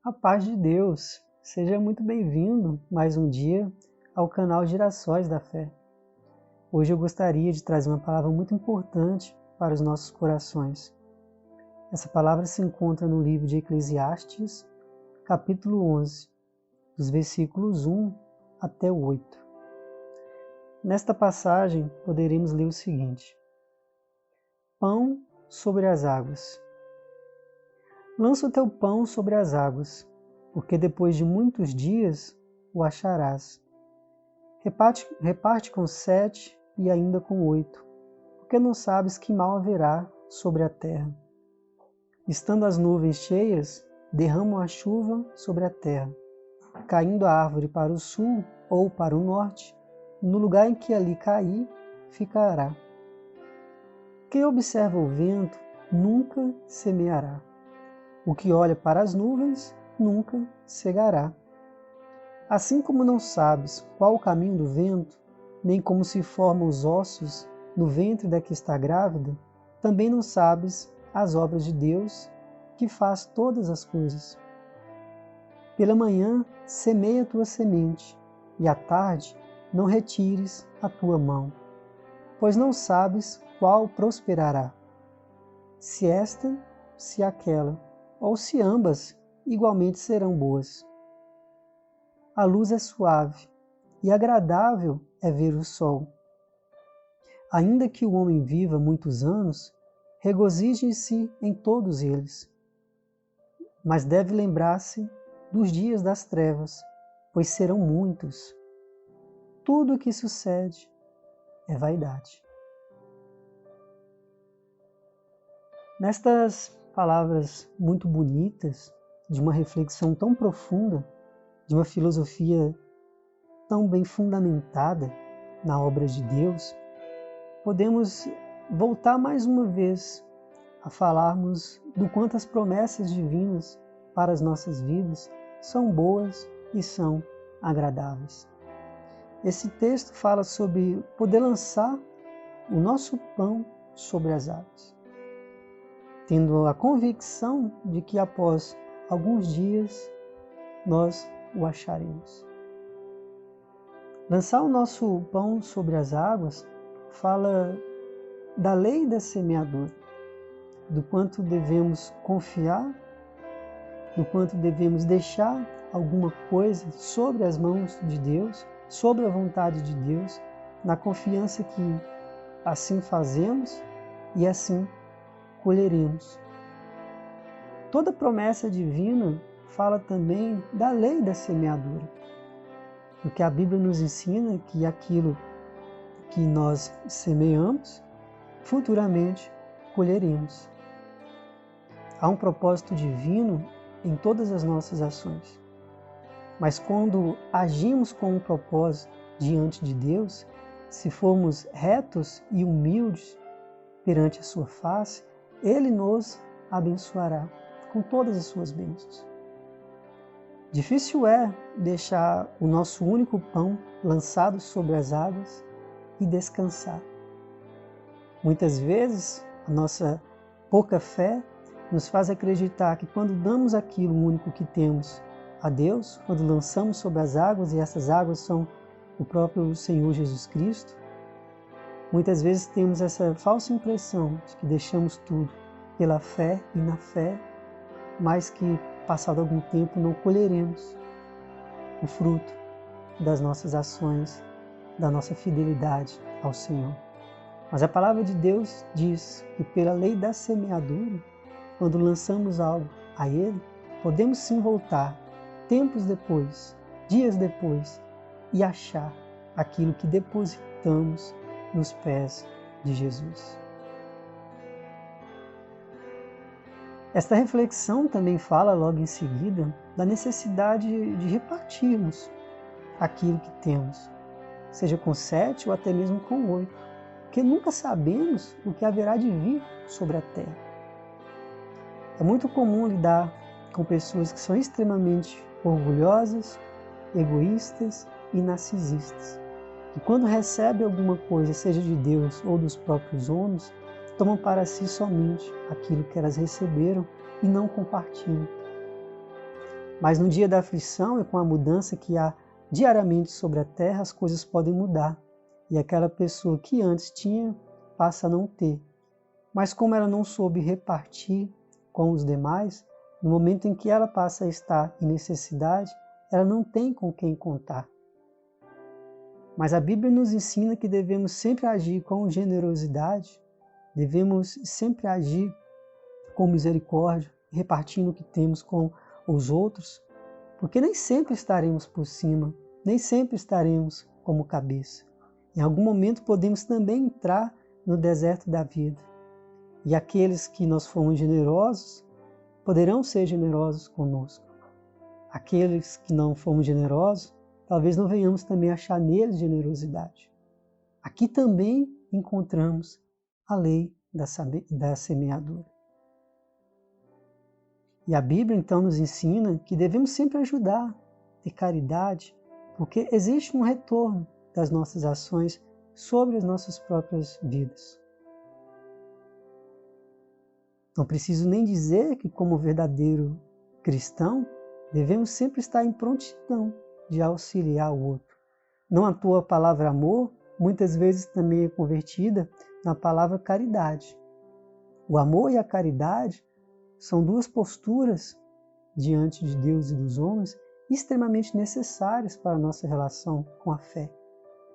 A paz de Deus, seja muito bem-vindo mais um dia ao canal Girassóis da Fé. Hoje eu gostaria de trazer uma palavra muito importante para os nossos corações. Essa palavra se encontra no livro de Eclesiastes, capítulo 11, dos versículos 1 até o 8. Nesta passagem poderemos ler o seguinte: Pão sobre as águas. Lança o teu pão sobre as águas, porque depois de muitos dias o acharás. Reparte com 7 e ainda com 8, porque não sabes que mal haverá sobre a terra. Estando as nuvens cheias, derramam a chuva sobre a terra. Caindo a árvore para o sul ou para o norte, no lugar em que ali cair, ficará. Quem observa o vento nunca semeará. O que olha para as nuvens nunca cegará. Assim como não sabes qual o caminho do vento, nem como se formam os ossos no ventre da que está grávida, também não sabes as obras de Deus, que faz todas as coisas. Pela manhã semeia a tua semente, e à tarde não retires a tua mão, pois não sabes qual prosperará, se esta, se aquela, ou se ambas igualmente serão boas. A luz é suave, e agradável é ver o sol. Ainda que o homem viva muitos anos, regozije-se em todos eles. Mas deve lembrar-se dos dias das trevas, pois serão muitos. Tudo o que sucede é vaidade. Nestas palavras muito bonitas, de uma reflexão tão profunda, de uma filosofia tão bem fundamentada na obra de Deus, podemos voltar mais uma vez a falarmos do quanto as promessas divinas para as nossas vidas são boas e são agradáveis. Esse texto fala sobre poder lançar o nosso pão sobre as águas, tendo a convicção de que após alguns dias nós o acharemos. Lançar o nosso pão sobre as águas fala da lei da semeadura, do quanto devemos confiar, do quanto devemos deixar alguma coisa sobre as mãos de Deus, sobre a vontade de Deus, na confiança que assim fazemos e assim colheremos. Toda promessa divina fala também da lei da semeadura, porque a Bíblia nos ensina que aquilo que nós semeamos, futuramente colheremos. Há um propósito divino em todas as nossas ações, mas quando agimos com um propósito diante de Deus, se formos retos e humildes perante a sua face, Ele nos abençoará com todas as suas bênçãos. Difícil é deixar o nosso único pão lançado sobre as águas e descansar. Muitas vezes, a nossa pouca fé nos faz acreditar que quando damos aquilo único que temos a Deus, quando lançamos sobre as águas, e essas águas são o próprio Senhor Jesus Cristo, muitas vezes temos essa falsa impressão de que deixamos tudo pela fé e na fé, mas que, passado algum tempo, não colheremos o fruto das nossas ações, da nossa fidelidade ao Senhor. Mas a palavra de Deus diz que pela lei da semeadura, quando lançamos algo a Ele, podemos sim voltar, tempos depois, dias depois, e achar aquilo que depositamos nos pés de Jesus. Esta reflexão também fala logo em seguida da necessidade de repartirmos aquilo que temos, seja com 7 ou até mesmo com 8, porque nunca sabemos o que haverá de vir sobre a terra. É muito comum lidar com pessoas que são extremamente orgulhosas, egoístas e narcisistas, que quando recebem alguma coisa, seja de Deus ou dos próprios homens, tomam para si somente aquilo que elas receberam e não compartilham. Mas no dia da aflição e com a mudança que há diariamente sobre a terra, as coisas podem mudar. E aquela pessoa que antes tinha, passa a não ter. Mas como ela não soube repartir com os demais, no momento em que ela passa a estar em necessidade, ela não tem com quem contar. Mas a Bíblia nos ensina que devemos sempre agir com generosidade, devemos sempre agir com misericórdia, repartindo o que temos com os outros, porque nem sempre estaremos por cima, nem sempre estaremos como cabeça. Em algum momento podemos também entrar no deserto da vida. E aqueles que nós fomos generosos poderão ser generosos conosco. Aqueles que não fomos generosos, talvez não venhamos também achar neles generosidade. Aqui também encontramos a lei da semeadura. E a Bíblia então nos ensina que devemos sempre ajudar, ter caridade, porque existe um retorno das nossas ações sobre as nossas próprias vidas. Não preciso nem dizer que, como verdadeiro cristão, devemos sempre estar em prontidão de auxiliar o outro. Não à toa a palavra amor, muitas vezes também é convertida na palavra caridade. O amor e a caridade são duas posturas diante de Deus e dos homens extremamente necessárias para a nossa relação com a fé,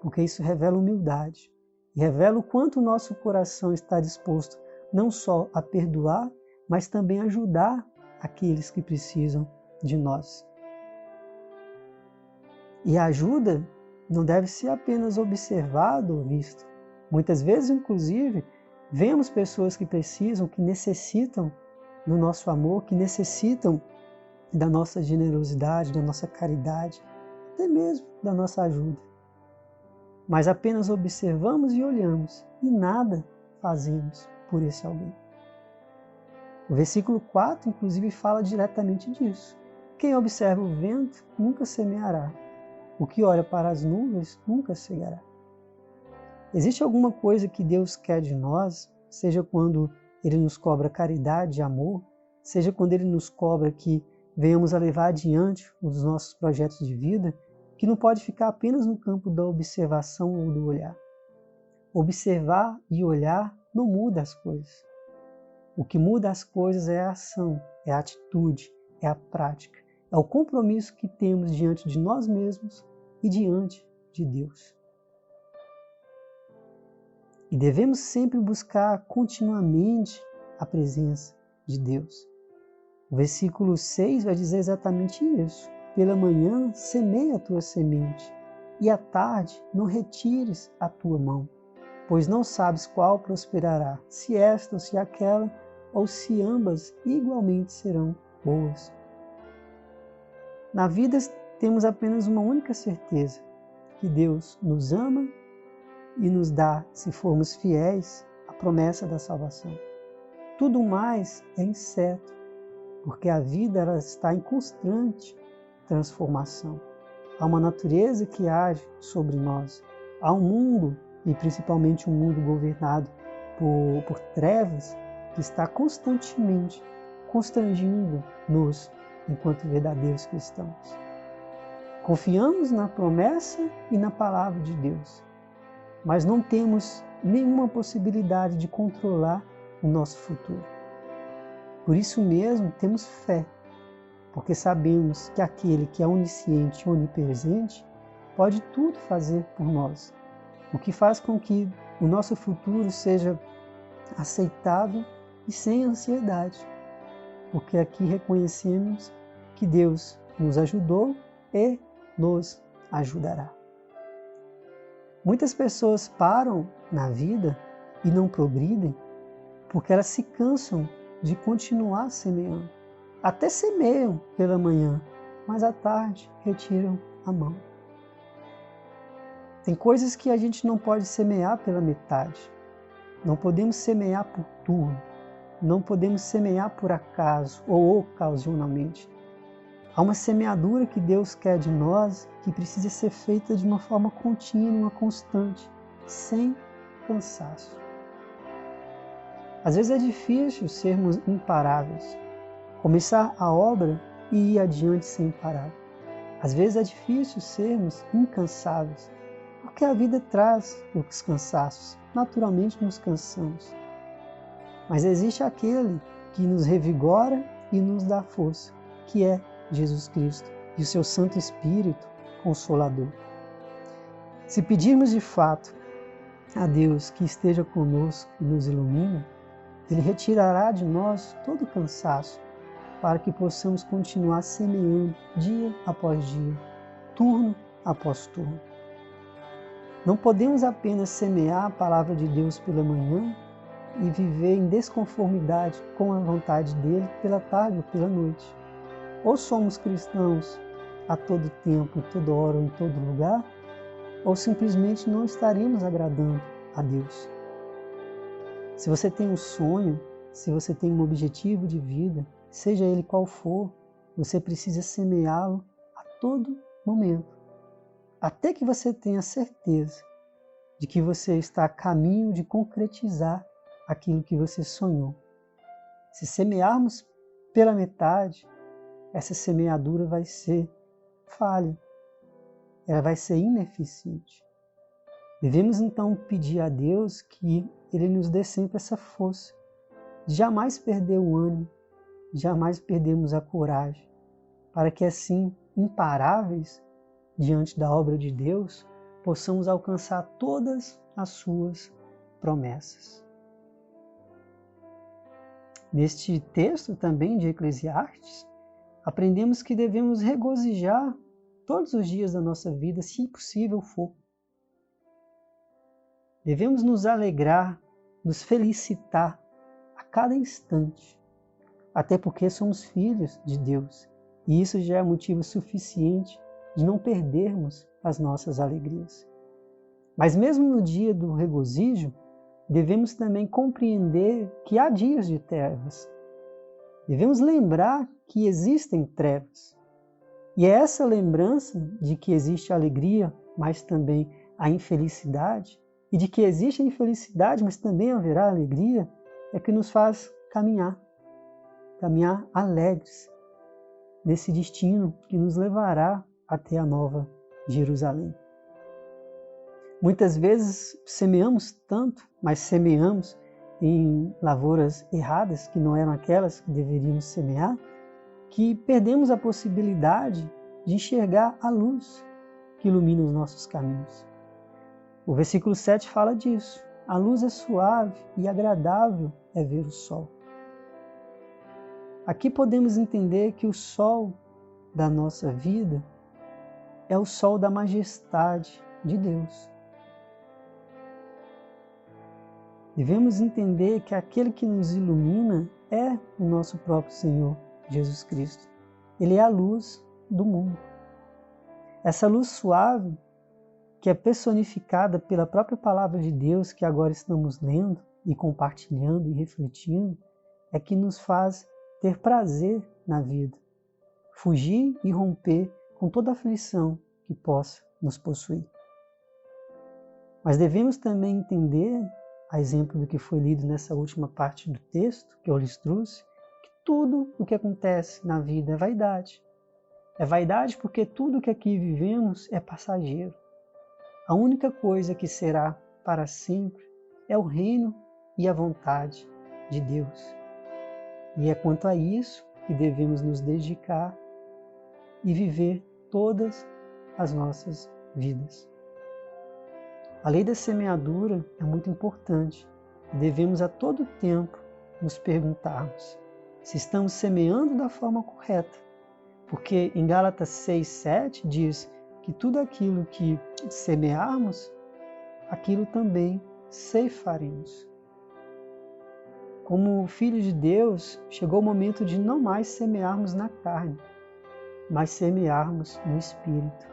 porque isso revela humildade e revela o quanto o nosso coração está disposto não só a perdoar, mas também a ajudar aqueles que precisam de nós. E a ajuda não deve ser apenas observada ou vista. Muitas vezes, inclusive, vemos pessoas que precisam, que necessitam do nosso amor, que necessitam da nossa generosidade, da nossa caridade, até mesmo da nossa ajuda. Mas apenas observamos e olhamos e nada fazemos por esse alguém. O versículo 4, inclusive, fala diretamente disso. Quem observa o vento nunca semeará. O que olha para as nuvens nunca cegará. Existe alguma coisa que Deus quer de nós, seja quando Ele nos cobra caridade e amor, seja quando Ele nos cobra que venhamos a levar adiante os nossos projetos de vida, que não pode ficar apenas no campo da observação ou do olhar. Observar e olhar não muda as coisas. O que muda as coisas é a ação, é a atitude, é a prática, é o compromisso que temos diante de nós mesmos e diante de Deus. E devemos sempre buscar continuamente a presença de Deus. O versículo 6 vai dizer exatamente isso. Pela manhã semeia a tua semente, e à tarde não retires a tua mão, pois não sabes qual prosperará, se esta ou se aquela, ou se ambas igualmente serão boas. Na vida temos apenas uma única certeza, que Deus nos ama e nos dá, se formos fiéis, a promessa da salvação. Tudo mais é incerto, porque a vida ela está em constante transformação. Há uma natureza que age sobre nós. Há um mundo, e principalmente um mundo governado por trevas, que está constantemente constrangindo-nos enquanto verdadeiros cristãos. Confiamos na promessa e na palavra de Deus, mas não temos nenhuma possibilidade de controlar o nosso futuro. Por isso mesmo temos fé, porque sabemos que aquele que é onisciente e onipresente pode tudo fazer por nós, o que faz com que o nosso futuro seja aceitável e sem ansiedade, porque aqui reconhecemos que Deus nos ajudou e nos ajudará. Muitas pessoas param na vida e não progridem porque elas se cansam de continuar semeando. Até semeiam pela manhã, mas à tarde retiram a mão. Tem coisas que a gente não pode semear pela metade. Não podemos semear por turno. Não podemos semear por acaso ou ocasionalmente. Há uma semeadura que Deus quer de nós que precisa ser feita de uma forma contínua, constante, sem cansaço. Às vezes é difícil sermos imparáveis. Começar a obra e ir adiante sem parar. Às vezes é difícil sermos incansáveis, porque a vida traz os cansaços. Naturalmente nos cansamos. Mas existe aquele que nos revigora e nos dá força, que é Jesus Cristo e o seu Santo Espírito Consolador. Se pedirmos de fato a Deus que esteja conosco e nos ilumine, Ele retirará de nós todo o cansaço, para que possamos continuar semeando dia após dia, turno após turno. Não podemos apenas semear a palavra de Deus pela manhã e viver em desconformidade com a vontade dele pela tarde ou pela noite. Ou somos cristãos a todo tempo, em toda hora ou em todo lugar, ou simplesmente não estaremos agradando a Deus. Se você tem um sonho, se você tem um objetivo de vida, seja ele qual for, você precisa semeá-lo a todo momento, até que você tenha certeza de que você está a caminho de concretizar aquilo que você sonhou. Se semearmos pela metade, essa semeadura vai ser falha, ela vai ser ineficiente. Devemos então pedir a Deus que Ele nos dê sempre essa força, de jamais perder o ânimo, jamais perdermos a coragem, para que assim, imparáveis diante da obra de Deus, possamos alcançar todas as suas promessas. Neste texto também de Eclesiastes, aprendemos que devemos regozijar todos os dias da nossa vida, se possível for. Devemos nos alegrar, nos felicitar a cada instante, até porque somos filhos de Deus, e isso já é motivo suficiente de não perdermos as nossas alegrias. Mas mesmo no dia do regozijo, devemos também compreender que há dias de trevas. Devemos lembrar que existem trevas. E é essa lembrança de que existe a alegria, mas também a infelicidade, e de que existe a infelicidade, mas também haverá alegria, é que nos faz caminhar alegres nesse destino que nos levará até a nova Jerusalém. Muitas vezes semeamos tanto, mas semeamos em lavouras erradas, que não eram aquelas que deveríamos semear, que perdemos a possibilidade de enxergar a luz que ilumina os nossos caminhos. O versículo 7 fala disso. A luz é suave e agradável é ver o sol. Aqui podemos entender que o sol da nossa vida é o sol da majestade de Deus. Devemos entender que aquele que nos ilumina é o nosso próprio Senhor Jesus Cristo. Ele é a luz do mundo. Essa luz suave, que é personificada pela própria palavra de Deus, que agora estamos lendo e compartilhando e refletindo, é que nos faz ter prazer na vida, fugir e romper com toda aflição que possa nos possuir. Mas devemos também entender, a exemplo do que foi lido nessa última parte do texto que eu lhes trouxe, que tudo o que acontece na vida é vaidade. É vaidade porque tudo que aqui vivemos é passageiro. A única coisa que será para sempre é o reino e a vontade de Deus. E é quanto a isso que devemos nos dedicar e viver todas as nossas vidas. A lei da semeadura é muito importante. Devemos a todo tempo nos perguntarmos se estamos semeando da forma correta. Porque em Gálatas 6:7 diz que tudo aquilo que semearmos, aquilo também ceifaremos. Como filhos de Deus, chegou o momento de não mais semearmos na carne, mas semearmos no Espírito.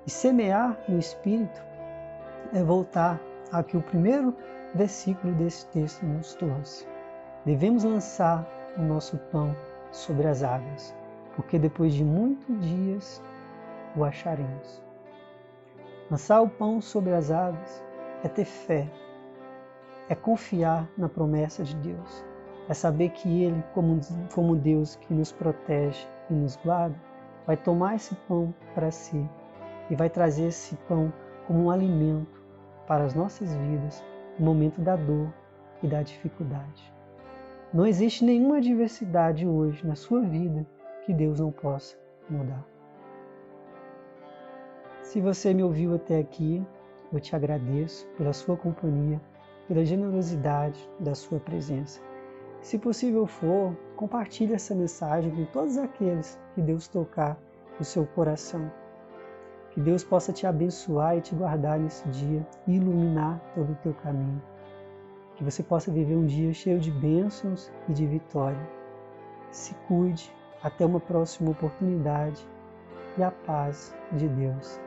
E semear no Espírito é voltar ao que o primeiro versículo desse texto nos trouxe. Devemos lançar o nosso pão sobre as águas, porque depois de muitos dias o acharemos. Lançar o pão sobre as águas é ter fé, é confiar na promessa de Deus, é saber que Ele, como Deus que nos protege, e nos guarda, vai tomar esse pão para si e vai trazer esse pão como um alimento para as nossas vidas no momento da dor e da dificuldade. Não existe nenhuma adversidade hoje na sua vida que Deus não possa mudar. Se você me ouviu até aqui, eu te agradeço pela sua companhia, pela generosidade da sua presença. Se possível for, compartilhe essa mensagem com todos aqueles que Deus tocar no seu coração. Que Deus possa te abençoar e te guardar nesse dia e iluminar todo o teu caminho. Que você possa viver um dia cheio de bênçãos e de vitória. Se cuide, até uma próxima oportunidade e a paz de Deus